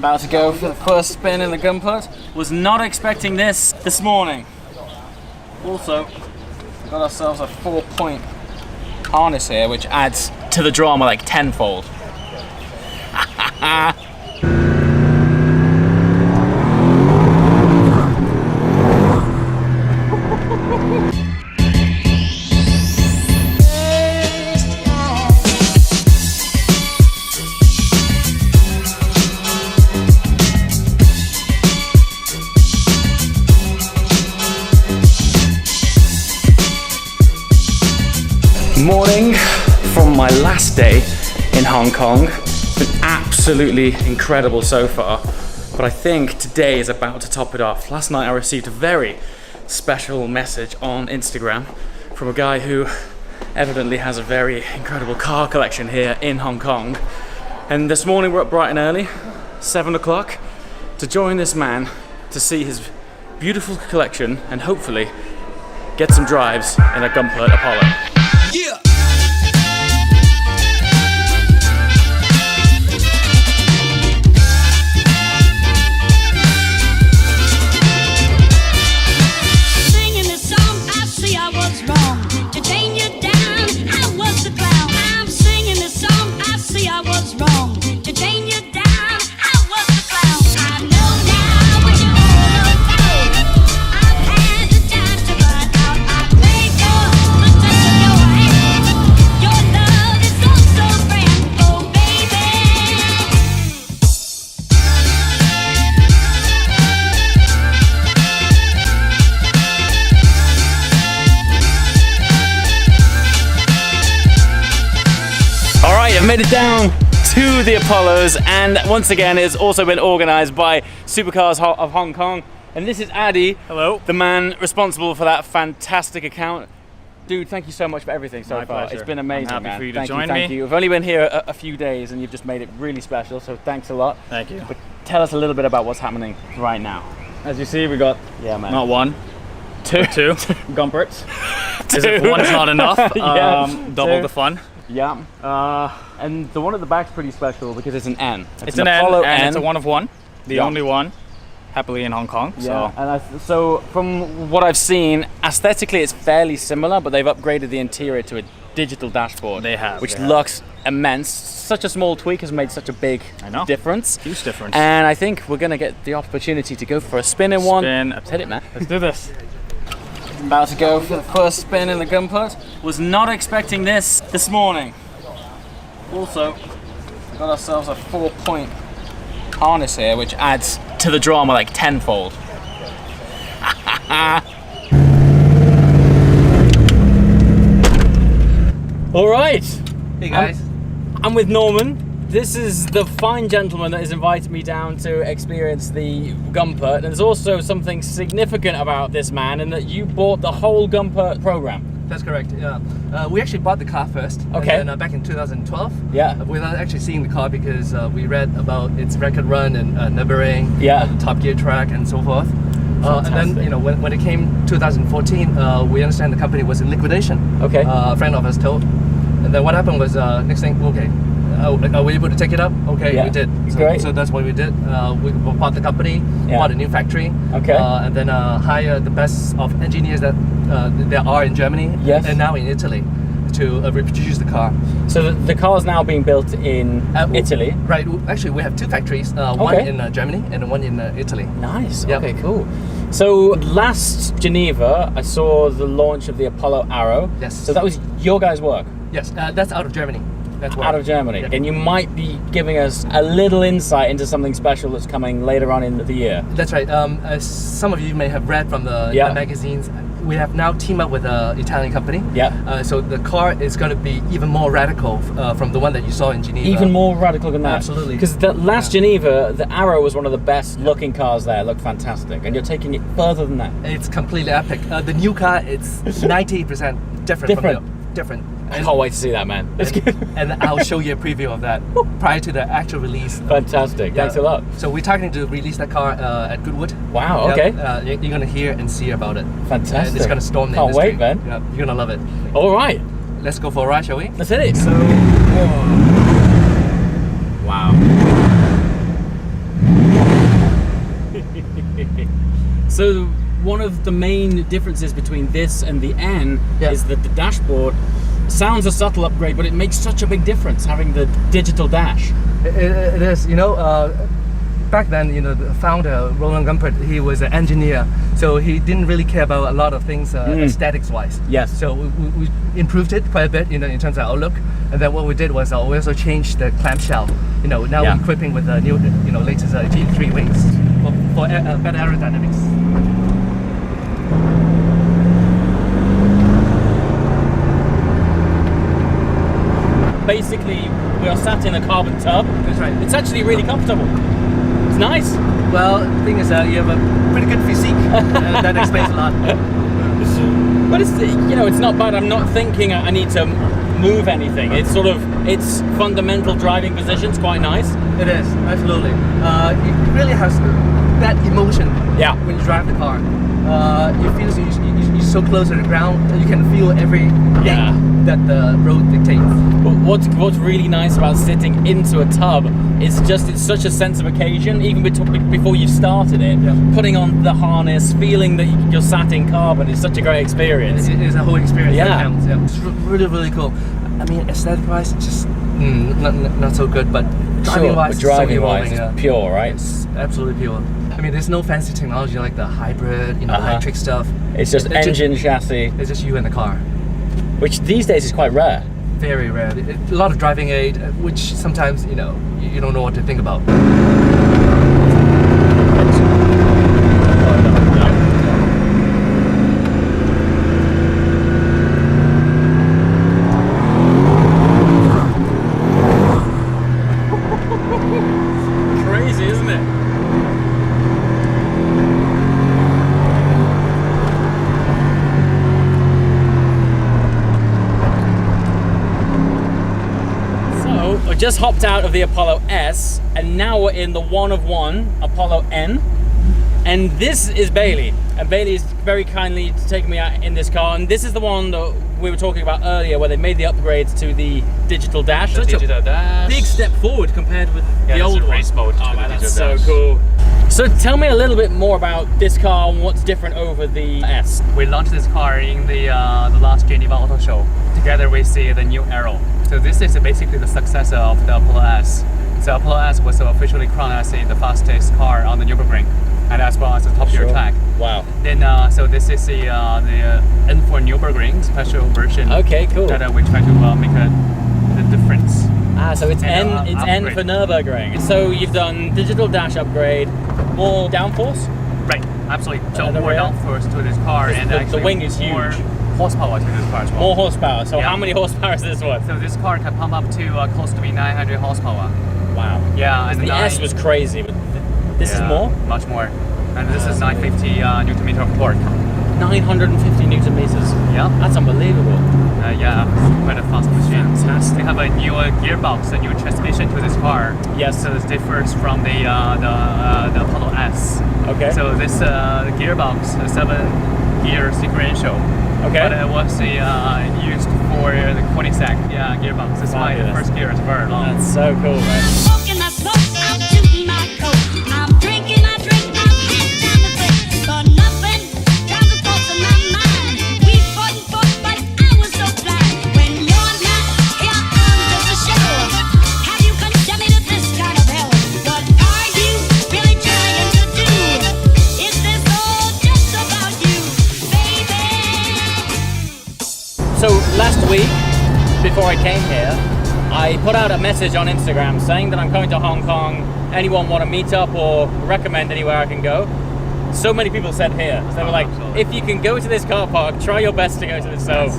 About to go for the first spin in the Gunput. Was not expecting this morning. Also, got ourselves a 4-point harness here, which adds to the drama like tenfold. Morning from my last day in Hong Kong. It's been absolutely incredible so far, but I think today is about to top it off. Last night I received a very special message on Instagram from a guy who evidently has a very incredible car collection here in Hong Kong. And this morning we're up bright and early, 7 o'clock, to join this man to see his beautiful collection and hopefully get some drives in a Gunput Apollo. Yeah. Singing this song, I see I was wrong. To chain you down, I was the clown. I'm singing this song, I see I was wrong. To chain you down, I was the clown. I know now what you're all about. I've had the time to run out. I pray for the touch of your hand. Your love is so, so grand, oh baby. All right, I've made it down to the Apollos, and once again it's also been organized by Supercars of Hong Kong. And this is Addy. Hello. The man responsible for that fantastic account. Dude, thank you so much for everything so My far. pleasure. It's been amazing, I'm happy man. for you to Thank join Thank me. you. We've only been here a few days and you've just made it really special, so thanks a lot. Thank you. But tell us a little bit about what's happening right now. As you see, we got Yeah, man. not one, two. two Gumperts. As Two. if one's not enough, Yeah, double two. the fun. Yeah. And the one at the back's pretty special because it's an N. It's an N, Apollo and it's a one of one, the Yeah. only one, happily in Hong Kong. Yeah, and so from what I've seen, aesthetically it's fairly similar, but they've upgraded the interior to a digital dashboard. They have, which they have. looks immense. Such a small tweak has made such a big I know. difference. Huge difference. And I think we're gonna get the opportunity to go for a spin in one. Spin. Let's hit it, man. Let's do this. About to go for the first spin in the Gunput. Was not expecting this morning. Also, got ourselves a 4-point harness here, which adds to the drama like tenfold. All right. Hey guys. I'm with Norman. This is the fine gentleman that has invited me down to experience the Gunput. And there's also something significant about this man in that you bought the whole Gunput program. That's correct. Yeah. We actually bought the car first. Okay. And then, back in 2012. Yeah. Without actually seeing the car because we read about its record run in Nürburgring, Yeah. Top Gear track, and so forth. And Fantastic. then when it came 2014, we understand the company was in liquidation. Okay. A friend of us told. And then what happened was next thing, okay. Are we able to take it up? Okay, Yeah. we did. So, Great. so that's what we did. We bought the company, Yeah. bought a new factory, Okay. and then hired the best of engineers that there are in Germany Yes. and now in Italy to reproduce the car. So the car is now being built in Italy. Right. Actually, we have two factories. One Okay. in Germany and one in Italy. Nice. Yep. Okay, cool. So last Geneva, I saw the launch of the Apollo Arrow. Yes. So that was your guys' work Yes, that's out of Germany. That's why. out of Germany. Yeah. And you might be giving us a little insight into something special that's coming later on in the year. That's right. As some of you may have read from the Yeah. magazines, we have now teamed up with an Italian company. Yeah. So the car is going to be even more radical from the one that you saw in Geneva. Even more radical than that. Absolutely. Because the last Geneva, the Arrow was one of the best looking cars there. It looked fantastic. And you're taking it further than that. It's completely epic. The new car, it's 90% different. Different. From the different. I can't wait to see that, man. It's good. And I'll show you a preview of that prior to the actual release. Fantastic. Thanks a lot. So we're targeting to release that car at Goodwood. Wow, Yep. okay. You're gonna hear and see about it. Fantastic. And it's gonna storm the Can't industry. wait, man. Yep. You're gonna love it. All right. Let's go for a ride, shall we? Let's hit it. So, Wow. So one of the main differences between this and the N is that the dashboard sounds a subtle upgrade, but it makes such a big difference having the digital dash. It is, you know, back then, you know, the founder, Roland Gumpert, he was an engineer, so he didn't really care about a lot of things aesthetics-wise. Yes. So we improved it quite a bit, you know, in terms of outlook. And then what we did was we also changed the clamshell. You know, now we're equipping with the new, you know, latest G3 wings for better aerodynamics. Basically, we are sat in a carbon tub. That's right. It's actually really comfortable. It's nice. Well, the thing is, you have a pretty good physique. That explains a lot. But it's, you know, it's not bad. I'm not thinking I need to move anything. It's sort of, its fundamental driving position's quite nice. It is, absolutely. It really has that emotion when you drive the car. You feel you're so close to the ground that you can feel everything that the road dictates. But what's really nice about sitting into a tub is just it's such a sense of occasion, even before you've started it. Putting on the harness, feeling that you're sat in carbon is such a great experience. It is a whole experience. Yeah. It's really, really cool. I mean, aesthetic-wise, it's just not so good, but driving-wise, it's pure, right? It's absolutely pure. I mean, there's no fancy technology like the hybrid, you know, electric stuff. It's just engine, chassis. It's just you and the car. Which these days is quite rare. Very rare. A lot of driving aid, which sometimes, you know, you don't know what to think about. Crazy, isn't it? We just hopped out of the Apollo S and now we're in the one of one Apollo N, and this is Bailey, and Bailey is very kindly taking me out in this car, and this is the one that we were talking about earlier where they made the upgrades to the digital dash. Such a big step forward compared with the old one. Race mode Oh man, that's so cool. So tell me a little bit more about this car and what's different over the S. We launched this car in the last Geneva Auto Show together with the new Aero. So this is basically the successor of the Apollo S. So Apollo S was officially crowned as the fastest car on the Nürburgring, and as well as the Top Gear track. Wow. Then so this is the N4 Nürburgring special version. Okay, cool. That we try to make the difference. Ah, so it's N. It's N upgrade. for Nürburgring. So you've done digital dash upgrade, more downforce. Right, absolutely. So the more rear? downforce to this car, and the actually wing is more huge. horsepower to this car as well. More horsepower. So Yeah. how many horsepower is this one? So this car can pump up to close to be 900 horsepower. Wow. Yeah, and The S was crazy, but this is more. Much more. And this is 950 Newton meter of torque. 950 Newton meters. Yeah. That's unbelievable. Yeah, quite a fast machine. Fantastic. They have a new gearbox, a new transmission to this car. Yes. So this differs from the Apollo S. Okay. So this gearbox, a 7-gear sequential. Okay. But it was used for the Koenigsegg gearbox. That's why the Fabulous. first gear is very long. That's so cool, man. Smoking, I smoke, I'm shooting my coat. I'm drinking, I drink, I'm head down the drain. But nothing drives the thoughts in my mind. We fought and fought, but I was so blind. When you're not here, I'm just a shell. Have you condemned me to this kind of hell? What are you really trying to do? Is this all just about you, baby? So last week, before I came here, I put out a message on Instagram saying that I'm coming to Hong Kong. Anyone want to meet up or recommend anywhere I can go? So many people said here. So they were like, absolutely. if you can go to this car park, try your best to go to this. So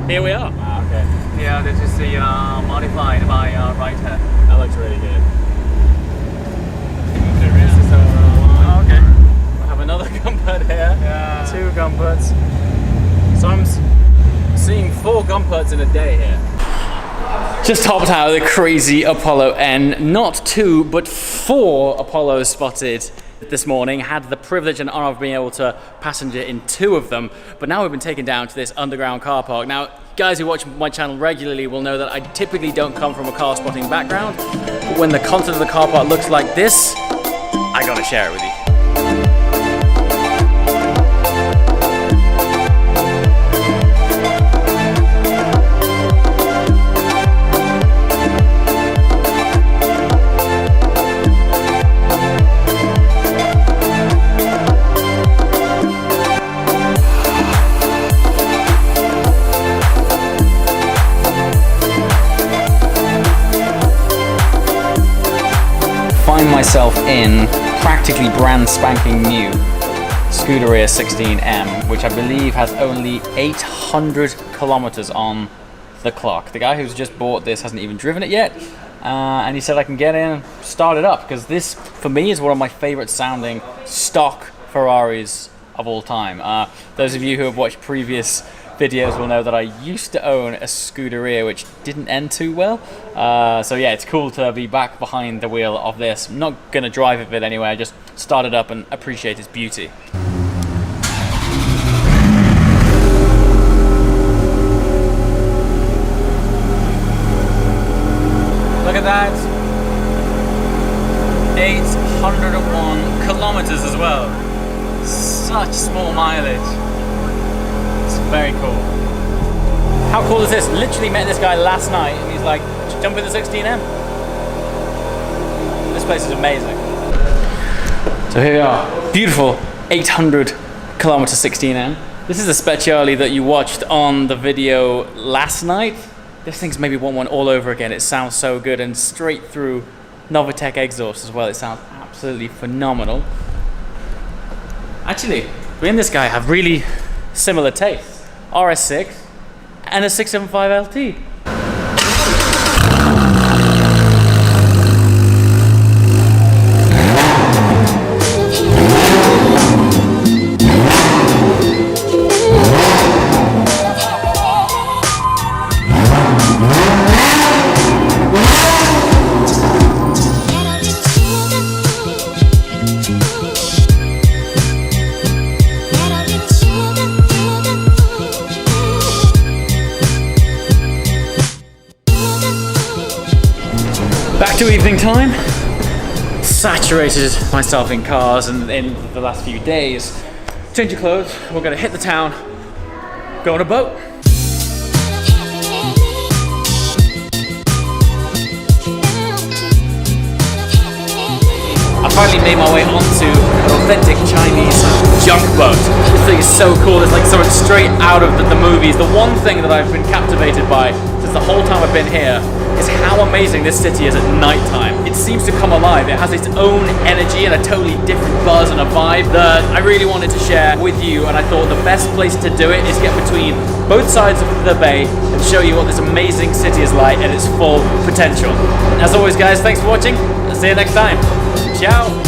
here we are. Wow, okay. Yeah, this is the modified by Writer. That looks really good. Okay. I have another Gumpert here. Yeah. 2 Gumperts. So I'm seeing 4 Gumperts in a day here. Just hopped out of the crazy Apollo N. Not 2, but 4 Apollos spotted this morning. Had the privilege and honor of being able to passenger in 2 of them. But now we've been taken down to this underground car park. Now, guys who watch my channel regularly will know that I typically don't come from a car spotting background. But when the content of the car park looks like this, I gotta share it with you. myself in practically brand spanking new Scuderia 16M, which I believe has only 800 kilometers on the clock. The guy who's just bought this hasn't even driven it yet, and he said I can get in and start it up, because this, for me, is one of my favorite sounding stock Ferraris of all time. Those of you who have watched previous videos will know that I used to own a Scuderia which didn't end too well. So yeah, it's cool to be back behind the wheel of this. I'm not going to drive it anyway, I just start it up and appreciate its beauty. Look at that. 801 kilometers as well. Such small mileage. It's very cool. How cool is this? Literally met this guy last night and he's like, jump in the 16M. This place is amazing. So here we are. Beautiful 800 kilometer 16M. This is the Speciale that you watched on the video last night. This thing's maybe one all over again. It sounds so good, and straight through Novitec exhaust as well. It sounds absolutely phenomenal. Actually, me and this guy have really similar tastes. RS6 and a 675 LT. Back to evening time. Saturated myself in cars and in the last few days. Change your clothes, we're gonna hit the town, go on a boat. I finally made my way onto an authentic Chinese junk boat. This thing is so cool, it's like something straight out of the movies. The one thing that I've been captivated by since the whole time I've been here is how amazing this city is at night time. It seems to come alive. It has its own energy and a totally different buzz and a vibe that I really wanted to share with you, and I thought the best place to do it is get between both sides of the bay and show you what this amazing city is like at its full potential. As always guys, thanks for watching. See you next time. Ciao.